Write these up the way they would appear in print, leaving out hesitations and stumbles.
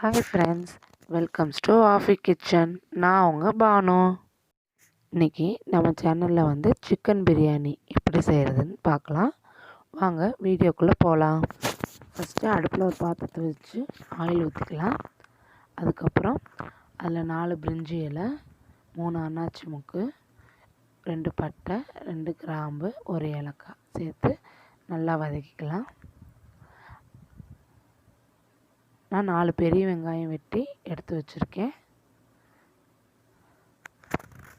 Hi friends, welcomes to Wafiq kitchen. நான் உங்கள் பானு. இன்றைக்கி நம்ம சேனலில் வந்து சிக்கன் பிரியாணி எப்படி செய்கிறதுன்னு பார்க்கலாம். வாங்க வீடியோக்குள்ளே போகலாம். ஃபஸ்ட்டு அடுப்பில் ஒரு பாத்திரத்தை வச்சு ஆயில் ஊற்றிக்கலாம். அதுக்கப்புறம் அதில் 4 பிரிஞ்சி இலை, 3 அன்னாச்சி முக்கு, 2 பட்டை, 2 கிராம்பு, 1 ஏலக்காய் சேர்த்து நல்லா வதக்கிக்கலாம். நான் 4 பெரிய வெங்காயம் வெட்டி எடுத்து வச்சுருக்கேன்.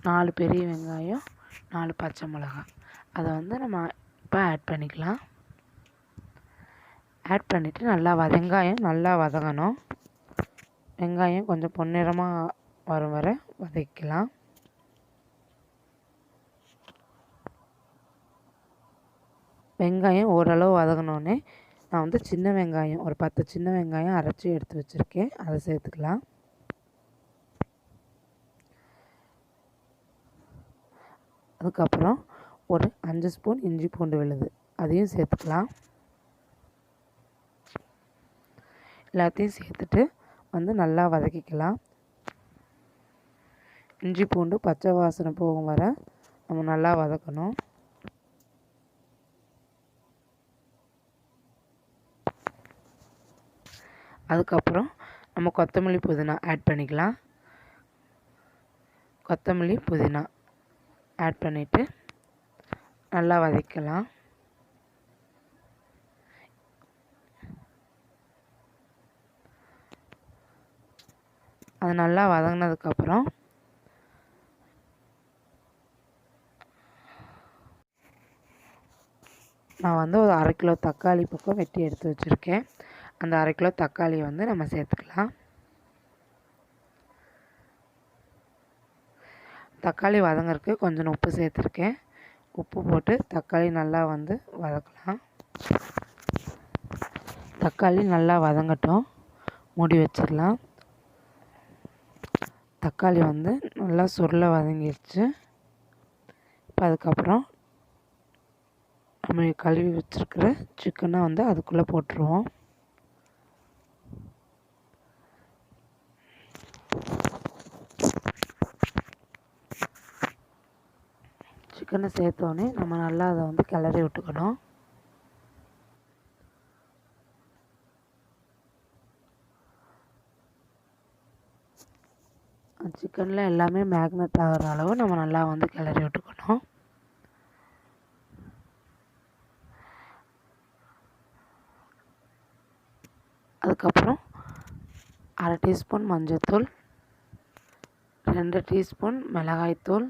4 பெரிய வெங்காயம், 4 பச்சை மிளகாய், அதை வந்து நம்ம இப்போ ஆட் பண்ணிக்கலாம். ஆட் பண்ணிவிட்டு வெங்காயம் நல்லா வதங்கணும். வெங்காயம் கொஞ்சம் பொன்னிறமாக வரும் வரை வதக்கலாம். வெங்காயம் ஓரளவு வதங்கினோடனே நான் வந்து சின்ன வெங்காயம் ஒரு 10 சின்ன வெங்காயம் அரைச்சி எடுத்து வச்சுருக்கேன், அதை சேர்த்துக்கலாம். அதுக்கப்புறம் ஒரு 5 ஸ்பூன் இஞ்சி பூண்டு விழுது, அதையும் சேர்த்துக்கலாம். எல்லாத்தையும் சேர்த்துட்டு வந்து நல்லா வதக்கிக்கலாம். இஞ்சி பூண்டு பச்சை வாசனை போகும் வரை நம்ம நல்லா வதக்கணும். அதுக்கப்புறம் நம்ம கொத்தமல்லி புதினா ஆட் பண்ணிக்கலாம். கொத்தமல்லி புதினா ஆட் பண்ணிவிட்டு நல்லா வதக்கலாம். அது நல்லா வதங்கினதுக்கப்புறம் நான் வந்து ஒரு 1/2 கிலோ தக்காளி பக்கம் வெட்டி எடுத்து வச்சுருக்கேன். அந்த 1/2 கிலோ தக்காளியை வந்து நம்ம சேர்த்துக்கலாம். தக்காளி வதங்கறதுக்கு கொஞ்சம் உப்பு சேர்த்துருக்கேன். உப்பு போட்டு தக்காளி நல்லா வந்து வதக்கலாம். தக்காளி நல்லா வதங்கட்டும், மூடி வச்சிடலாம். தக்காளி வந்து நல்லா சுருள வதங்கிடுச்சு. இப்போ அதுக்கப்புறம் நம்ம கழுவி வச்சுருக்கிற சிக்கனை வந்து அதுக்குள்ளே போட்டுருவோம். சிக்கனை சேர்த்தோடனே நம்ம நல்லா அதை வந்து கிளறி விட்டுக்கணும். சிக்கனில் எல்லாமே மேக்னெட் ஆகிற அளவு நம்ம நல்லா வந்து கிளறி விட்டுக்கணும். அதுக்கப்புறம் 1/2 டீஸ்பூன் மஞ்சள்தூள், 2 டீஸ்பூன் மிளகாய்த்தூள்,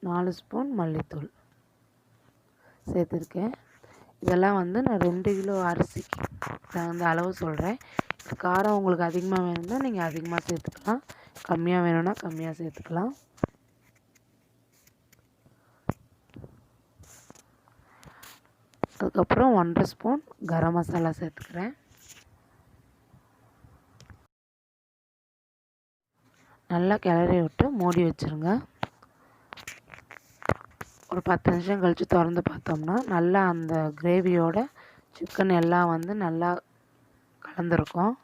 4 ஸ்பூன் மல்லித்தூள் சேர்த்துருக்கேன். இதெல்லாம் வந்து நான் 2 கிலோ அரிசிக்கு தகுந்த அளவு சொல்கிறேன். காரம் உங்களுக்கு அதிகமாக வேணும்னா நீங்கள் அதிகமாக சேர்த்துக்கலாம், கம்மியாக வேணும்னா கம்மியாக சேர்த்துக்கலாம். அதுக்கப்புறம் 1/2 ஸ்பூன் கரம் மசாலா சேர்த்துக்கிறேன். நல்லா கிளறி விட்டு மூடி வச்சுருங்க. ஒரு 10 நிமிஷம் கழித்து திறந்து பார்த்தோம்னா நல்லா அந்த கிரேவியோட சிக்கன் எல்லாம் வந்து நல்லா கலந்துருக்கும்.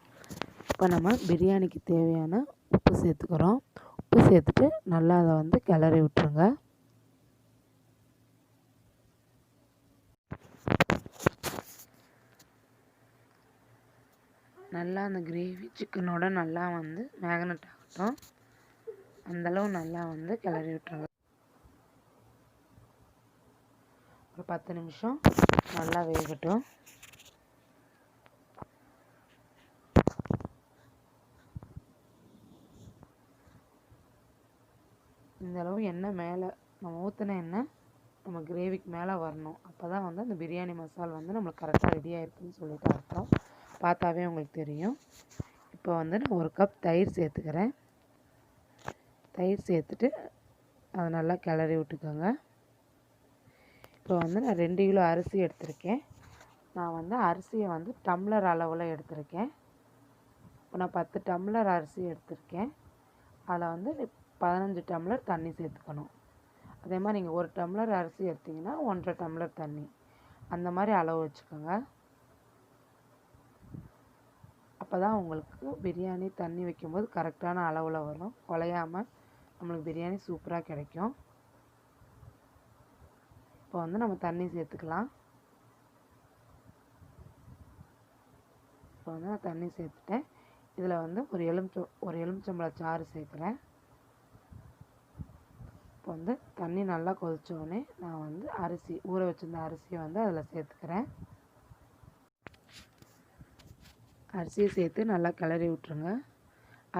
இப்போ நம்ம பிரியாணிக்கு தேவையான உப்பு சேர்த்துக்கிறோம். உப்பு சேர்த்துட்டு நல்லா அதை வந்து கிளறி விட்டுருங்க. நல்லா அந்த கிரேவி சிக்கனோட நல்லா வந்து மேக்னெட் ஆகட்டும், அந்தளவு நல்லா வந்து கிளறி விட்டுருங்க. ஒரு 10 நிமிஷம் நல்லா வேகட்டும். இந்தளவு எண்ணெய் மேலே நம்ம ஊற்றின எண்ணெய் நம்ம கிரேவிக்கு மேலே வரணும். அப்போ தான் வந்து அந்த பிரியாணி மசாலா வந்து நம்மளுக்கு கரெக்டாக ரெடியாக இருக்குதுன்னு சொல்லிட்டு அர்த்தம். பார்த்தாவே உங்களுக்கு தெரியும். இப்போ வந்து நான் 1 கப் தயிர் சேர்த்துக்கிறேன். தயிர் சேர்த்துட்டு அதை நல்லா கிளறி விட்டுக்கோங்க. இப்போ வந்து நான் 2 கிலோ அரிசி எடுத்திருக்கேன். நான் வந்து அரிசியை வந்து டம்ளர் அளவில் எடுத்திருக்கேன். இப்போ நான் 10 டம்ளர் அரிசி எடுத்திருக்கேன். அதில் வந்து 15 டம்ளர் தண்ணி சேர்த்துக்கணும். அதே மாதிரி நீங்கள் 1 டம்ளர் அரிசி எடுத்திங்கன்னா 1.5 டம்ளர் தண்ணி, அந்த மாதிரி அளவு வச்சுக்கோங்க. அப்போ தான் உங்களுக்கு பிரியாணி தண்ணி வைக்கும்போது கரெக்டான அளவில் வரும், குலையாமல் நம்மளுக்கு பிரியாணி சூப்பராக கிடைக்கும். இப்போ வந்து நம்ம தண்ணி சேர்த்துக்கலாம். இப்போ வந்து நான் தண்ணி சேர்த்துட்டேன். இதில் வந்து ஒரு எலுமிச்சம்பழம் சாறு சேர்க்குறேன். இப்போ வந்து தண்ணி நல்லா கொதிச்சோடனே நான் வந்து ஊற வச்சுருந்த அரிசியை வந்து அதில் சேர்த்துக்கிறேன். அரிசியை சேர்த்து நல்லா கிளறி விட்ருங்க.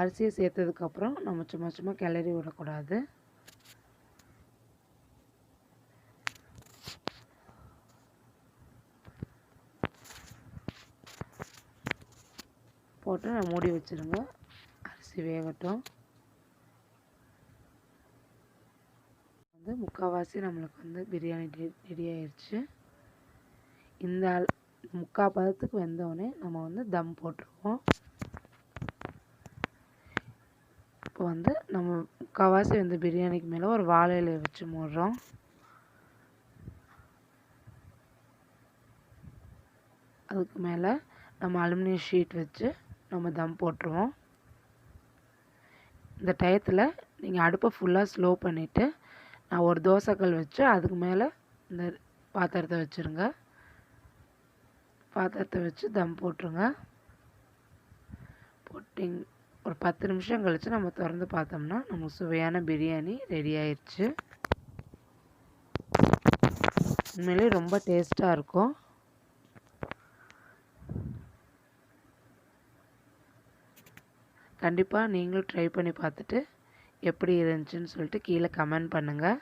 அரிசியை சேர்த்ததுக்கப்புறம் நம்ம சும்மா கிளறி விடக்கூடாது. போட்டு நான் மூடி வச்சுருங்க, அரிசி வேகட்டும். வந்து முக்கால்வாசி நம்மளுக்கு வந்து பிரியாணி ரெடி ஆயிடுச்சு. இந்த 3/4 பதத்துக்கு வெந்தோடனே நம்ம வந்து தம் போட்டுருவோம். இப்போ வந்து நம்ம முக்கால்வாசி வந்து பிரியாணிக்கு மேலே ஒரு வாழை இலையை வச்சு மூடுறோம். அதுக்கு மேலே நம்ம அலுமினியம் ஷீட் வச்சு நம்ம தம் போட்டுருவோம். இந்த டயத்தில் நீங்கள் அடுப்பை ஃபுல்லாக ஸ்லோ பண்ணிவிட்டு நான் ஒரு தோசைக்கல் வச்சு அதுக்கு மேலே இந்த பாத்திரத்தை வச்சுருங்க. பாத்திரத்தை வச்சு தம் போட்டுருங்க. போட்டிங் ஒரு 10 நிமிஷம் கழித்து நம்ம திறந்து பார்த்தோம்னா நமக்கு சுவையான பிரியாணி ரெடி ஆயிடுச்சு. உண்மையிலே ரொம்ப டேஸ்ட்டாக இருக்கும். கண்டிப்பாக நீங்களும் ட்ரை பண்ணி பார்த்துட்டு எப்படி இருந்துச்சுன்னு சொல்லிட்டு கீழே கமெண்ட் பண்ணுங்கள்.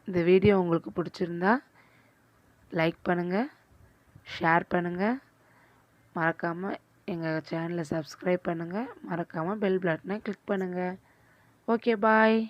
இந்த வீடியோ உங்களுக்கு பிடிச்சிருந்தா லைக் பண்ணுங்கள், ஷேர் பண்ணுங்கள், மறக்காமல் எங்கள் சேனலை சப்ஸ்கிரைப் பண்ணுங்கள், மறக்காமல் பெல் பட்டனை கிளிக் பண்ணுங்கள். ஓகே, பாய்.